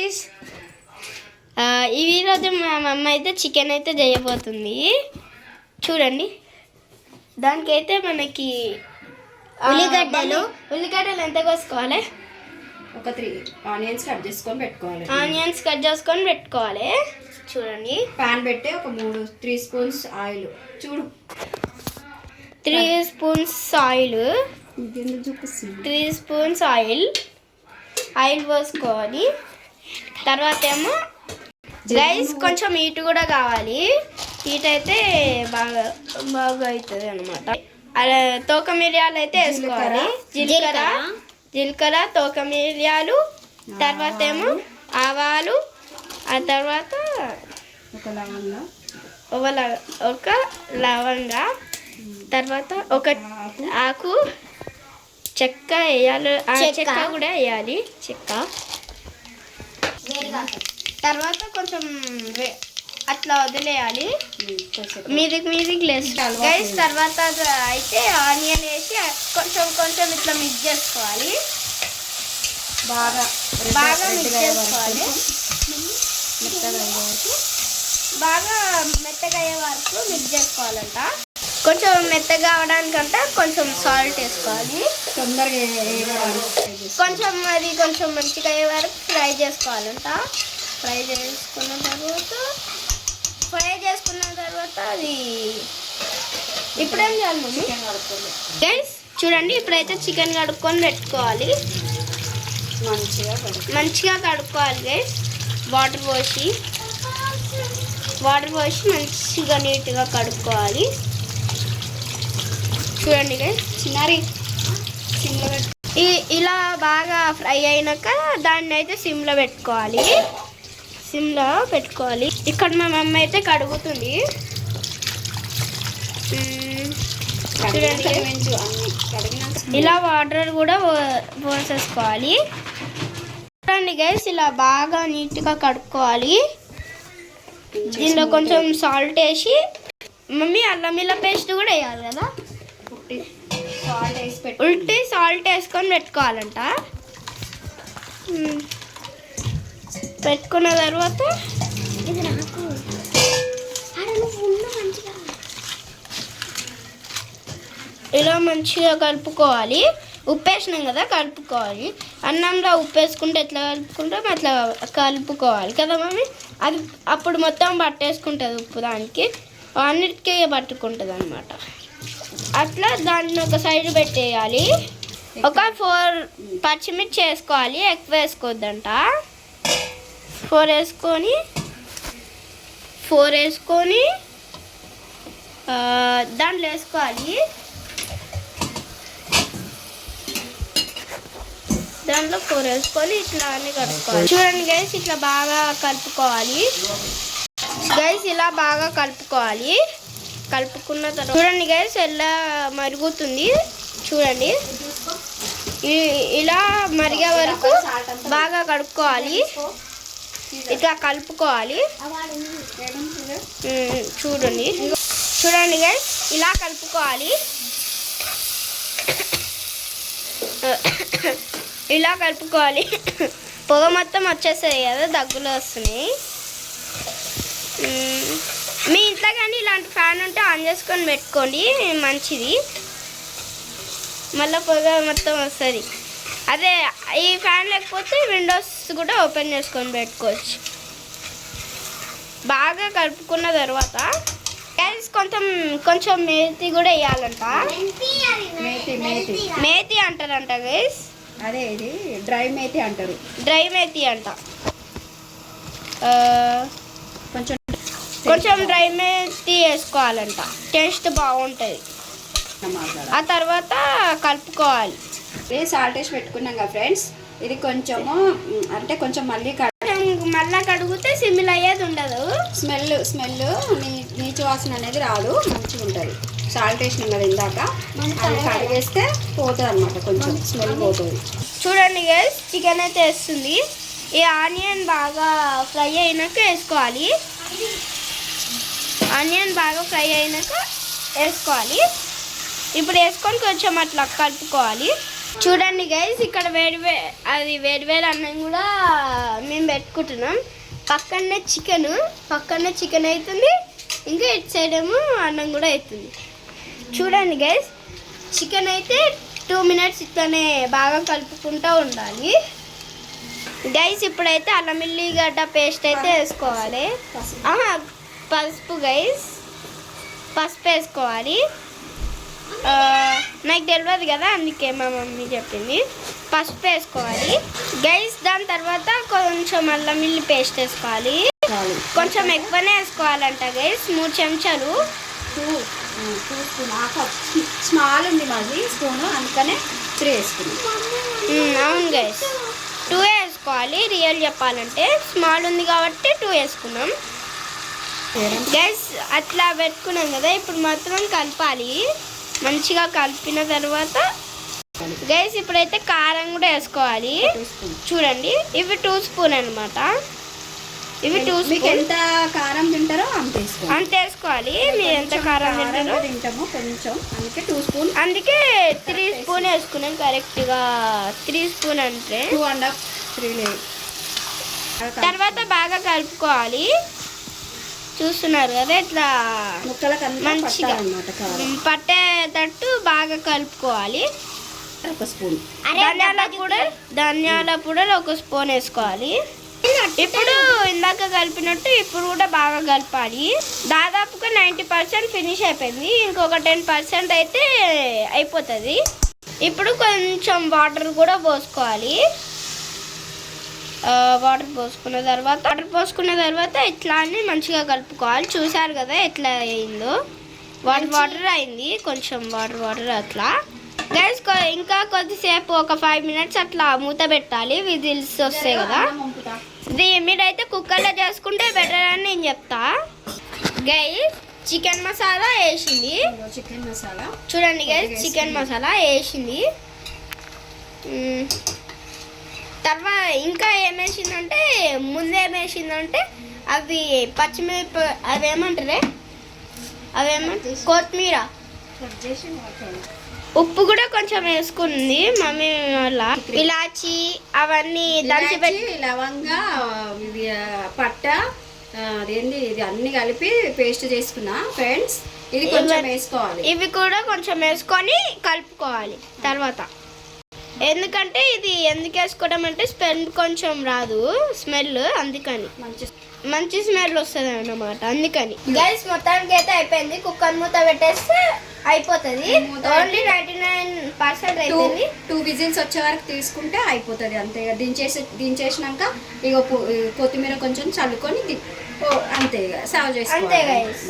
Guys, ఈరోజు మా మమ్మ అయితే చికెన్ అయితే చేయబోతుంది. చూడండి, దానికైతే మనకి ఉల్లిగడ్డలు ఎంత కోసుకోవాలి? ఒక 3 ఆనియన్స్ కట్ చేసుకొని పెట్టుకోవాలి. చూడండి, ప్యాన్ పెట్టి ఒక 3 స్పూన్స్ ఆయిల్. చూడు, 3 స్పూన్స్ ఆయిల్. 3 స్పూన్స్ ఆయిల్ పోసుకోవాలి. తర్వాత ఏమో గైస్ కొంచెం హీట్ కూడా కావాలి. హీట్ అయితే బాగా అవుతుంది అనమాట. తోక మిరియాలు అయితే వేసుకోవాలి. జీలకర్ర, తోక మిరియాలు, తర్వాత ఏమో ఆవాలు, ఆ తర్వాత ఒక లవంగా, తర్వాత ఒక ఆకు, చెక్క వేయాలి. చెక్క కూడా వేయాలి. తర్వాత కొంచెం అట్లా వదిలేయాలి. మీదికి లేస్తాం గైస్. తర్వాత అయితే ఆనియన్ వేసి కొంచెం ఇట్లా మిక్స్ చేసుకోవాలి. బాగా మిక్స్ చేసుకోవాలి. బాగా మెత్తగా అయ్యే వరకు మిక్స్ చేసుకోవాలంట. కొంచెం మెత్తగా అవడానికంటే కొంచెం సాల్ట్ వేసుకోవాలి. కొంచెం మంచిగా అయ్యే వరకు ఫ్రై చేసుకోవాలంట. ఫ్రై చేసుకున్న తర్వాత అది ఇప్పుడేం చేయాలి మమ్మీ? గైస్ చూడండి, ఇప్పుడైతే చికెన్ కడుక్కొని పెట్టుకోవాలి. మంచిగా కడుక్కోవాలి గైస్. వాటర్ పోసి మంచిగా నీట్గా కడుక్కోవాలి. చూడండి గైస్, ఇలా బాగా ఫ్రై అయినాక దాన్ని అయితే సిమ్లో పెట్టుకోవాలి. ఇక్కడ మా మమ్మ అయితే కడుగుతుంది. చూడండి, ఇలా వాటర్ కూడా పోసేసుకోవాలి. చూడండి గైస్, ఇలా బాగా నీట్గా కడుక్కోవాలి. దీనిలో కొంచెం సాల్ట్ వేసి, మమ్మీ అల్లం వెల్లుల్లి పేస్ట్ కూడా వేయాలి కదా. సాల్ట్ వేసుకొని పెట్టుకోవాలంట. పెట్టుకున్న తర్వాత ఇలా మంచిగా కలుపుకోవాలి. ఉప్పు వేసినాం కదా, కలుపుకోవాలి. అన్నంలో ఉప్పు వేసుకుంటే ఎట్లా కలుపుకుంటాం అట్లా కలుపుకోవాలి కదా మమ్మీ. అది అప్పుడు మొత్తం పట్టేసుకుంటుంది ఉప్పు. దానికి అన్నిటికీ పట్టుకుంటుంది అనమాట. అట్లా దాన్ని ఒక సైడ్ పెట్టేయాలి. ఒక 4 పచ్చిమిర్చి వేసుకోవాలి. ఎక్కువ వేసుకోవద్దంట. 4 వేసుకొని దాంట్లో వేసుకోవాలి. దాంట్లో 4 వేసుకొని ఇట్లా అన్నీ కలుపుకోవాలి. చూడండి గైస్, ఇట్లా బాగా కలుపుకోవాలి. ఇలా బాగా కలుపుకోవాలి. కలుపుకున్న తర్వాత చూడండి గైస్, ఎలా మరుగుతుంది. చూడండి, ఇలా మరిగే వరకు బాగా కడుక్కోవాలి. ఇట్లా కలుపుకోవాలి. చూడండి గైస్, ఇలా కలుపుకోవాలి. పొగ మొత్తం వచ్చేస్తాయి కదా, దగ్గులు వస్తున్నాయి. మీ ఇంట్లో కానీ ఇలాంటి ఫ్యాన్ ఉంటే ఆన్ చేసుకొని పెట్టుకోండి, మంచిది. మళ్ళీ పొగ మొత్తం వస్తుంది. అదే ఈ ఫ్యాన్ లేకపోతే విండోస్ కూడా ఓపెన్ చేసుకొని పెట్టుకోవచ్చు. బాగా కలుపుకున్న తర్వాత గైస్ కొంచెం మేతి కూడా వేయాలంట. మేతి అంటారంట గైస్. అదే ఇది డ్రై మేతి అంటారు. డ్రై మేతి అంట. కొంచెం డ్రై మేతి వేసుకోవాలంట. టేస్ట్ బాగుంటుంది. ఆ తర్వాత కలుపుకోవాలి. సాల్ట్ వేసి పెట్టుకున్నాం కదా ఫ్రెండ్స్. ఇది కొంచెము అంటే కొంచెం మళ్ళీ కడిగితే సిమ్మిల్ అయ్యేది ఉండదు. స్మెల్ నీచు వాసన అనేది రాదు, మంచిగా ఉంటుంది. సాల్ట్ వేసినాం కదా ఇందాక, అది కడిగేస్తే పోతుంది అనమాట. కొంచెం స్మెల్ పోతుంది. చూడండి గైస్, చికెన్ అయితే వేస్తుంది. ఈ ఆనియన్ బాగా ఫ్రై అయినాక వేసుకోవాలి. ఇప్పుడు వేసుకొని కొంచెం అట్లా కలుపుకోవాలి. చూడండి గైస్, ఇక్కడ వేడి అన్నం కూడా మేము పెట్టుకుంటున్నాం. పక్కనే చికెన్ అవుతుంది, ఇంకా ఇటు సైడ్ ఏమో అన్నం కూడా అవుతుంది. చూడండి గైస్, చికెన్ అయితే 2 మినిట్స్ ఇట్లానే బాగా కలుపుకుంటూ ఉండాలి గైస్. ఇప్పుడైతే అల్లం ఎల్లిగడ్డ పేస్ట్ అయితే వేసుకోవాలి. పసుపు గైస్, పసుపు వేసుకోవాలి. నాకు తెలియదు కదా, అందుకే మా మమ్మీ చెప్పింది. పసుపు వేసుకోవాలి గైస్. దాని తర్వాత కొంచెం అల్లం వెల్లుల్లి పేస్ట్ వేసుకోవాలి. కొంచెం ఎక్కువనే వేసుకోవాలంట గైస్, 3 చెంచాలు. 2 స్పూన్ స్మాల్ ఉంది మాది స్పూను, అందుకనే 3 వేసుకున్నాం. అవును గైస్, 2 వేసుకోవాలి. రియల్ చెప్పాలంటే స్మాల్ ఉంది కాబట్టి 2 వేసుకున్నాం గైస్. అట్లా పెట్టుకున్నాం కదా, ఇప్పుడు మాత్రం కలపాలి. మంచిగా కలిపిన తర్వాత గైస్ ఇప్పుడైతే కారం కూడా వేసుకోవాలి. చూడండి, ఇవి 2 స్పూన్ అనమాట. ఇవి 2 మీకు స్పూన్. ఎంత కారం తింటారో అంత వేసుకోవాలి. మీరు ఎంత కారం తింటారో తింటామో కొంచెం, అందుకే 2 స్పూన్. అందుకే 3 స్పూన్ వేసుకున్నాం కరెక్ట్గా. 3 స్పూన్ అంటే 2.5 3 లేదు. తర్వాత బాగా కలుపుకోవాలి. చూస్తున్నారు కదా, ఇట్లా మంచిగా పట్టేటట్టు బాగా కలుపుకోవాలి. 1 స్పూన్ ధనియాల పొడి 1 స్పూన్ వేసుకోవాలి. ఇప్పుడు ఇందాక కలిపినట్టు ఇప్పుడు కూడా బాగా కలపాలి. దాదాపుగా 90% ఫినిష్ అయిపోయింది, ఇంకొక 10% అయితే అయిపోతుంది. ఇప్పుడు కొంచెం వాటర్ కూడా పోసుకోవాలి. వాటర్ పోసుకున్న తర్వాత ఇట్లా అన్ని మంచిగా కలుపుకోవాలి. చూసారు కదా ఎట్లా అయిందో, వాటర్ అయింది, కొంచెం వాటర్ అట్లా గైస్. ఇంకా కొద్దిసేపు ఒక 5 మినిట్స్ అట్లా మూత పెట్టాలి, విజిల్స్ వస్తాయి కదా. మీరైతే కుక్కర్లో చేసుకుంటే బెటర్ అని నేను చెప్తా గైస్. చికెన్ మసాలా వేసింది, చూడండి గైస్, చికెన్ మసాలా వేసింది. తర్వాత ఇంకా ఏమేసిందంటే, ముందేమేసిందంటే అవి పచ్చిమిరప అవేమంటారే కొత్తిమీర, ఉప్పు కూడా కొంచెం వేసుకుంది మమ్మీ వల్ల. ఇలాచి అవన్నీ దంచిపెట్టి, లవంగా, పట్ట, అదేంటి ఇది అన్ని కలిపి పేస్ట్ చేసుకున్నా ఫ్రెండ్స్. ఇది కొంచెం వేసుకోవాలి. ఇవి కూడా కొంచెం వేసుకొని కలుపుకోవాలి తర్వాత. ఎందుకంటే ఇది ఎందుకు వేసుకోవడం అంటే స్మెల్ కొంచెం రాదు, స్మెల్ అందుకని మంచి స్మెల్ వస్తుంది అన్నమాట, అందుకని గైస్. మొత్తానికి అయితే అయిపోయింది. కుక్కర్ మూత పెట్టేస్తే అయిపోతుంది. ఓన్లీ 99% అయిపోయింది. 2 విజిల్స్ వచ్చే వరకు తీసుకుంటే అయిపోతుంది అంతే. దించేసినాక ఇక కొత్తిమీర కొంచెం చల్లుకొని అంతే ఇక సర్వ్ చేసుకోవాలి. అంతే గైస్.